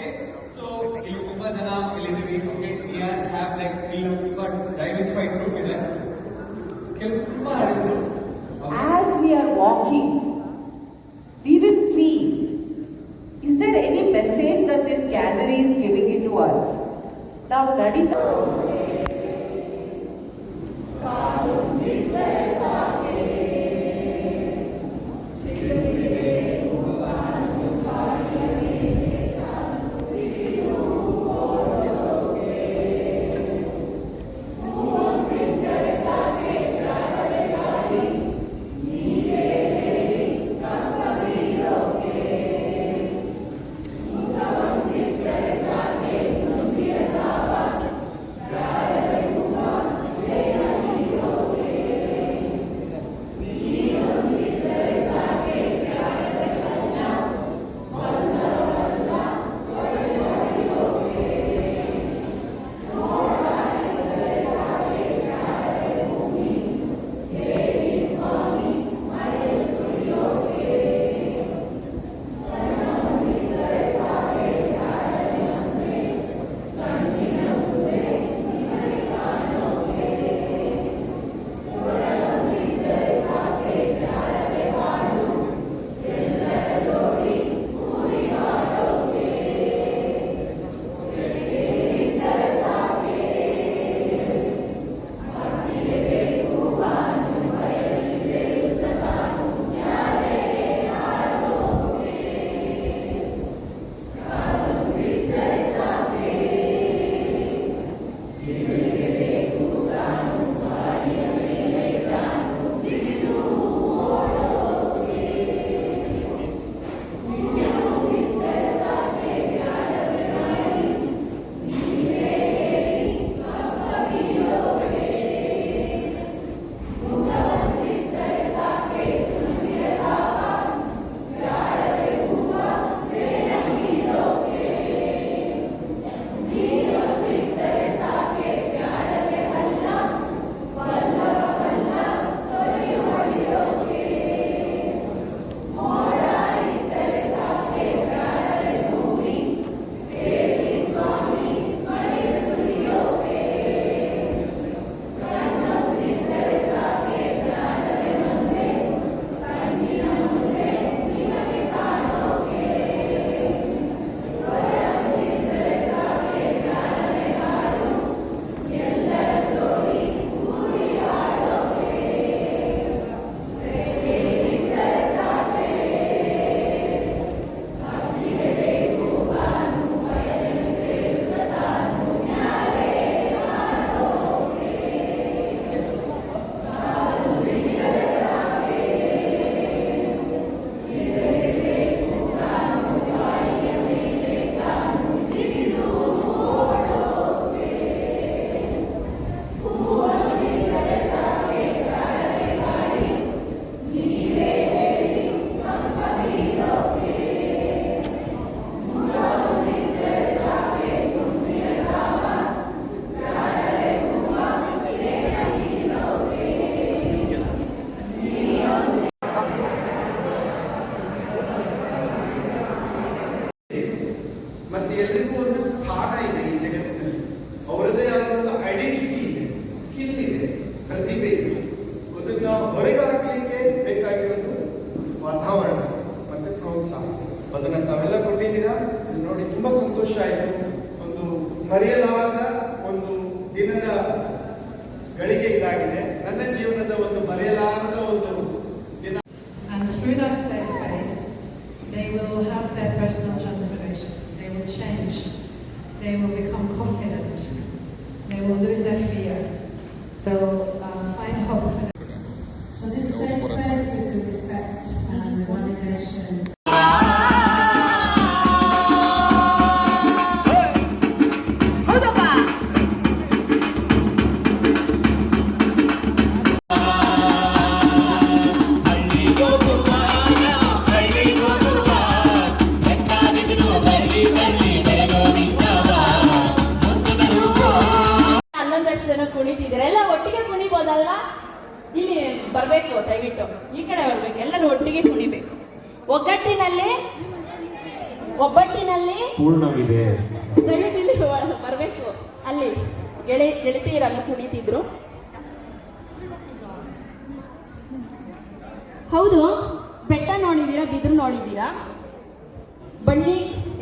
Okay, so ಇಲ್ಲಿ ತುಂಬಾ ಜನ ಇಲ್ಲಿದ್ದೀವಿ. Okay, we have like ತುಂಬಾ diversified group ಇದೆ. ಕೆಲವು ತುಂಬಾ as we are walking, we will see, is there any message that this gathering is giving it to us? Now, Nadita. ಮತ್ತೆ ಎಲ್ರಿಗೂ ಒಂದು ಸ್ಥಾನ ಇದೆ ಈ ಜಗತ್ತಿನಲ್ಲಿ. ಅವರದೇ ಆದ ಒಂದು ಐಡೆಂಟಿಟಿ ಇದೆ, ಸ್ಕಿಲ್ ಇದೆ, ಪ್ರತಿಭೆ ಇದೆ. ಅದನ್ನ ಹೊರಗೆ ಹಾಕ್ಲಿಕ್ಕೆ ಬೇಕಾಗಿರೋದು ವಾತಾವರಣ ಮತ್ತೆ ಪ್ರೋತ್ಸಾಹ. ಅದನ್ನ ತಾವೆಲ್ಲ ಕೊಟ್ಟಿದ್ದೀರಾ. ನೋಡಿ ತುಂಬಾ ಸಂತೋಷ ಆಯಿತು. ಒಂದು ಮರೆಯಲಾರದ ಒಂದು ದಿನದ ಗಳಿಗೆ ಇದಾಗಿದೆ. ನನ್ನ ಜೀವನದ ಒಂದು ಮರೆಯಲಾರದ ಒಂದು ದಿನ. And through that safe space, they will have their personal transformation. They will change. They will become confident. They will lose their fear. They will find hope for them. So this safe space with the respect and validation. ಕುಣಿತಿದ್ರೆ ಎಲ್ಲ ಒಟ್ಟಿಗೆ ಕುಣಿಬೋದಲ್ಲ. ಇಲ್ಲಿ ಬರ್ಬೇಕು, ದಯವಿಟ್ಟು ಈ ಕಡೆ ಬರ್ಬೇಕು, ಎಲ್ಲರೂ ಒಟ್ಟಿಗೆ ಕುಣಿಬೇಕು. ಒಗ್ಗಟ್ಟಿನಲ್ಲಿ ಒಬ್ಬಟ್ಟಿನಲ್ಲಿ ಪೂರ್ಣವಿದೆ. ದಯವಿಟ್ಟು ಇಲ್ಲಿ ಬರಬೇಕು. ಅಲ್ಲಿ ಗೆಳತಿಯರನ್ನು ಕುಣಿತಿದ್ರು. ಹೌದು, ಬೆಟ್ಟ ನೋಡಿದ್ದೀರಾ, ಬಿದಿರು ನೋಡಿದ್ದೀರಾ, ಬಳ್ಳಿ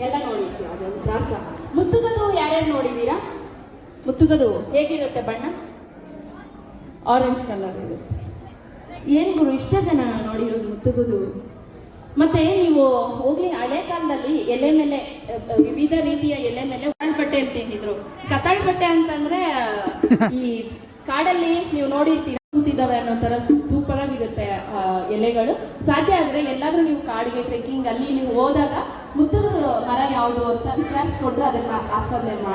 ಎಲ್ಲ ನೋಡಿದ್ದೀರಾ, ಅದೊಂದು ತ್ರಾಸ. ಮುತ್ತುಗದು ಯಾರ್ಯಾರು ನೋಡಿದ್ದೀರಾ? ಮುತ್ತುಗದು ಹೇಗಿರುತ್ತೆ ಬಣ್ಣ? ಆರೆಂಜ್ ಕಲರ್ ಇರುತ್ತೆ. ಏನ್ ಗುರು ಇಷ್ಟ ಜನ ನೋಡಿರೋದು ಮುತ್ತುಗದು? ಮತ್ತೆ ನೀವು ಹೋಗ್ಲಿ ಹಳೆ ಕಾಲದಲ್ಲಿ ಎಲೆ ಮೇಲೆ ವಿವಿಧ ರೀತಿಯ ಎಲೆ ಮೇಲೆ ಬಟ್ಟೆ ಅಂತ ತಿಂದಿದ್ರು. ಕತಾಳ್ ಬಟ್ಟೆ ಅಂತಂದ್ರೆ ಈ ಕಾಡಲ್ಲಿ ನೀವು ನೋಡಿರ್ತೀರ ಕೂತಿದ್ದಾವೆ ಅನ್ನೋ ತರ ಸೂಪರ್ ಆಗಿರುತ್ತೆ ಎಲೆಗಳು. ಸಾಧ್ಯ ಆದ್ರೆ ಎಲ್ಲಾದ್ರೂ ನೀವು ಕಾಡಿಗೆ ಟ್ರೆಕ್ಕಿಂಗ್ ಅಲ್ಲಿ ನೀವು ಹೋದಾಗ ಮುತ್ತುಗದ ಮರ ಯಾವುದು ಅಂತ ವಿಚಾರಿಸ್ಕೊಂಡು ಅದನ್ನ ಆಸ್ವಾದನೆ ಮಾಡಿ.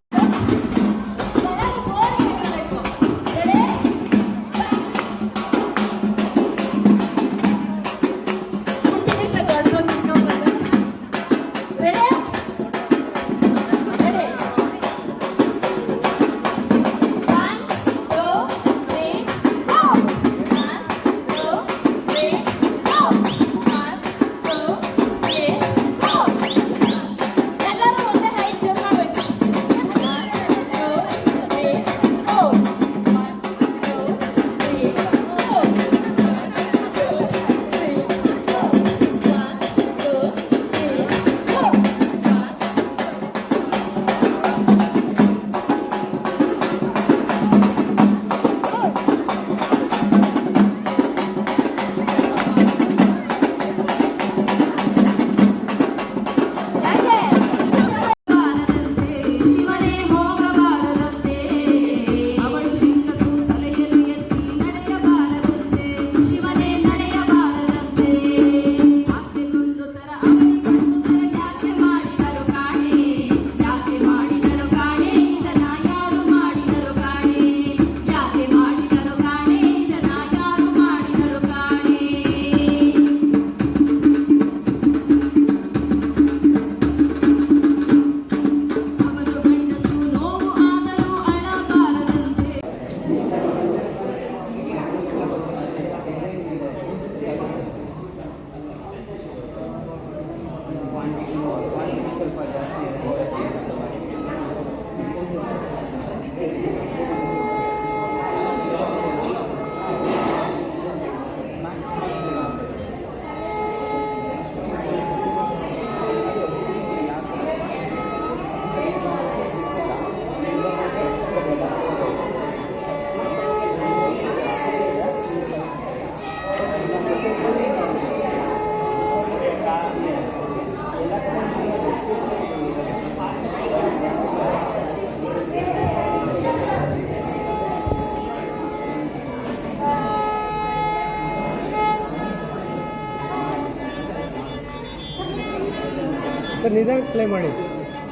ಸರ್ ನಿಧಾನ ಪ್ಲೇ ಮಾಡಿ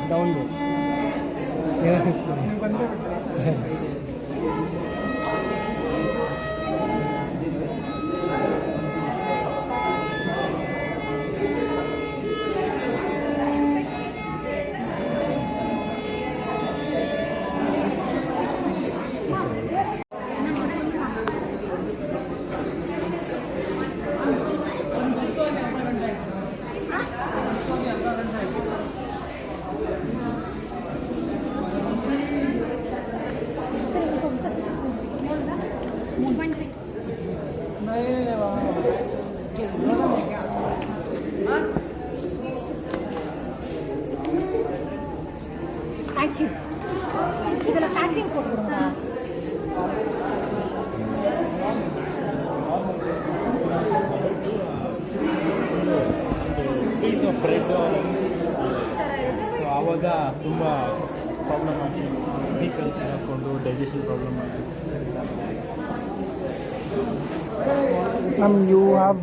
ಡೌನ್ದು ಪೀಸ್ ಆಫ್ ಬ್ರೆಡ್ ಸೊ ಆವಾಗ ತುಂಬ ಪ್ರಾಬ್ಲಮ್ ಆಗಿ ವೀಕಲ್ಸ್ ಹಾಕ್ಕೊಂಡು ಡೈಜೆಷನ್ ಪ್ರಾಬ್ಲಮ್ ಆಗಿ ಯು ಹ್ಯಾವ್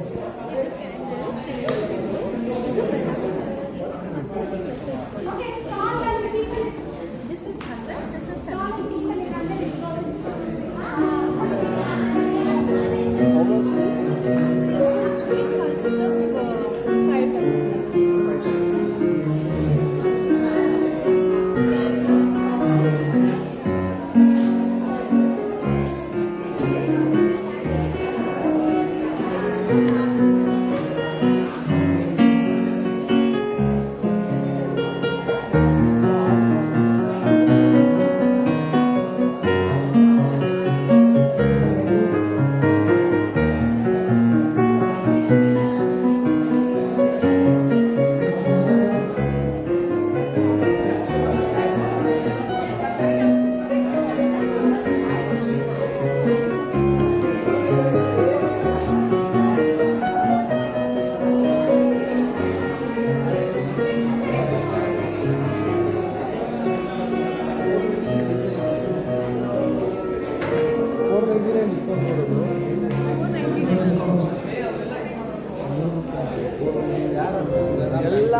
ಎಲ್ಲ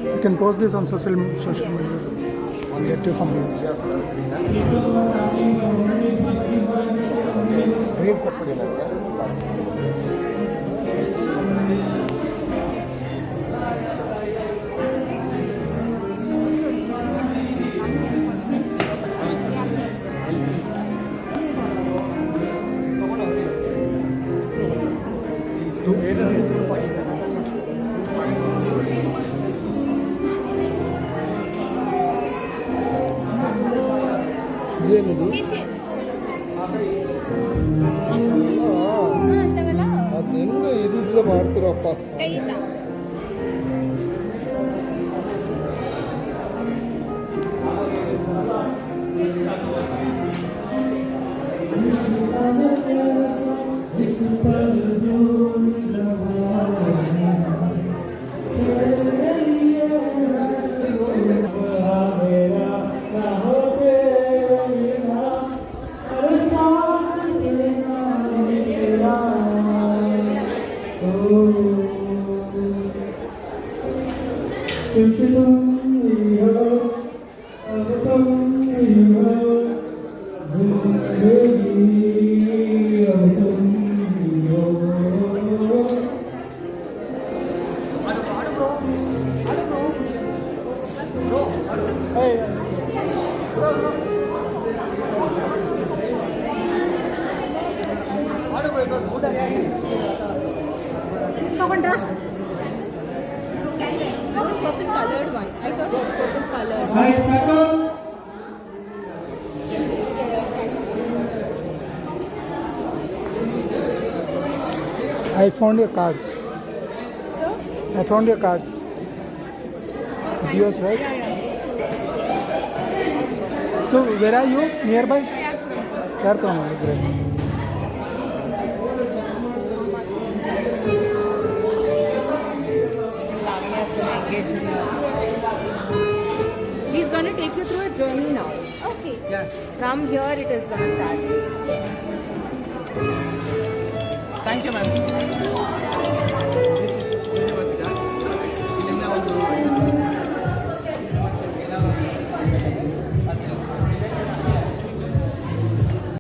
You can post this on social media. I'll get you some views. Green ಕೊಟ್ಬಿಡಿ ನನಗೆ. ಏನಿದು? ಅದು ಹೆಂಗೆ ಇದಿದ್ಲೆ ಮಾಡ್ತೀರಪ್ಪ. ತಗೊಂಡ್ರಾ? Purple colored one. I thought it was purple colored. I found your card. So? I found your card. It's yours, right? So where are you? Nearby? Carpuram, great. He's going to take you through a journey now. Okay. Yeah. From here it is going to start. Thank you, ma'am.